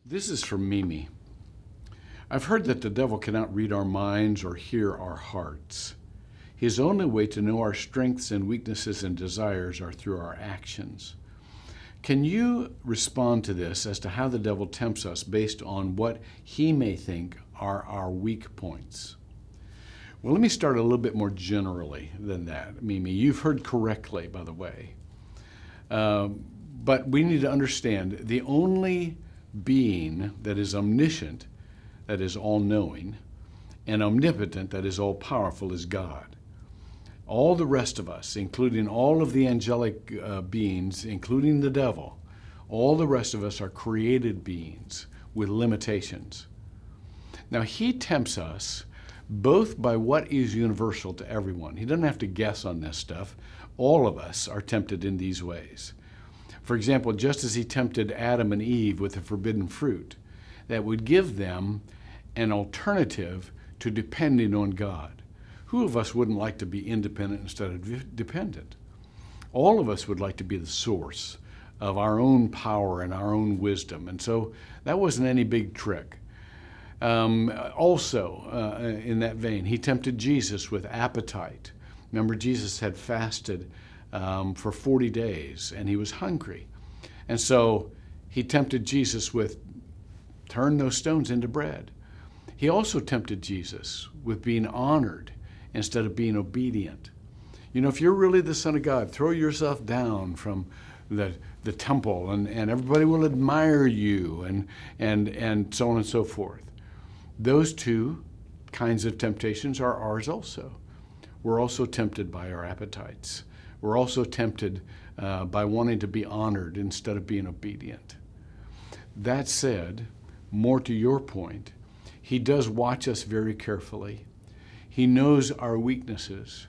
This is from Mimi. I've heard that the devil cannot read our minds or hear our hearts. His only way to know our strengths and weaknesses and desires are through our actions. Can you respond to this as to how the devil tempts us based on what he may think are our weak points? Well, let me start a little bit more generally than that, Mimi. You've heard correctly, by the way. But we need to understand the only being that is omniscient, that is all-knowing, and omnipotent, that is all-powerful, is God. All the rest of us, including all of the angelic beings, including the devil, all the rest of us are created beings with limitations. Now, he tempts us both by what is universal to everyone. He doesn't have to guess on this stuff. All of us are tempted in these ways. For example, just as he tempted Adam and Eve with the forbidden fruit, that would give them an alternative to depending on God. Who of us wouldn't like to be independent instead of dependent? All of us would like to be the source of our own power and our own wisdom. And so that wasn't any big trick. In that vein, he tempted Jesus with appetite. Remember, Jesus had fasted for 40 days and he was hungry. And so he tempted Jesus with turn those stones into bread. He also tempted Jesus with being honored instead of being obedient. You know, if you're really the Son of God, throw yourself down from the temple and everybody will admire you and so on and so forth. Those two kinds of temptations are ours also. We're also tempted by our appetites. We're also tempted by wanting to be honored instead of being obedient. That said, more to your point, he does watch us very carefully. He knows our weaknesses,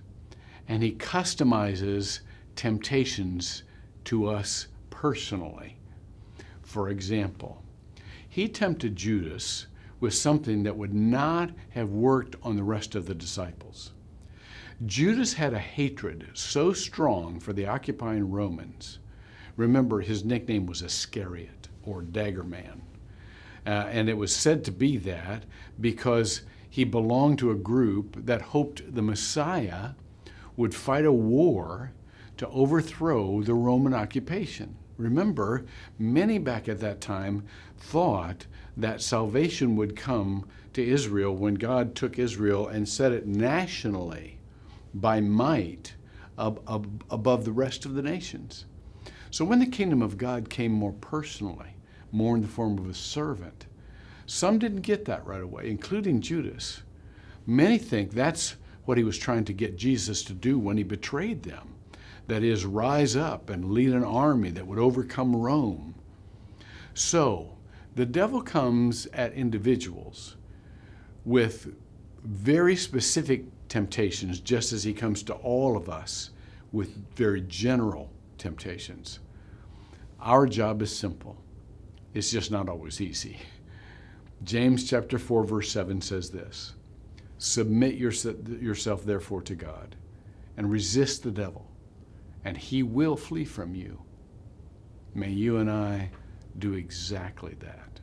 and he customizes temptations to us personally. For example, he tempted Judas with something that would not have worked on the rest of the disciples. Judas had a hatred so strong for the occupying Romans. Remember, his nickname was Iscariot, or Dagger Man. And it was said to be that because he belonged to a group that hoped the Messiah would fight a war to overthrow the Roman occupation. Remember, many back at that time thought that salvation would come to Israel when God took Israel and set it nationally by might above the rest of the nations. So when the kingdom of God came more personally, more in the form of a servant, some didn't get that right away, including Judas. Many think that's what he was trying to get Jesus to do when he betrayed them. That is, rise up and lead an army that would overcome Rome. So, the devil comes at individuals with very specific temptations, just as he comes to all of us with very general temptations. Our job is simple. It's just not always easy. James chapter 4, verse 7 says this, "Submit yourself therefore to God, and resist the devil, and he will flee from you." May you and I do exactly that.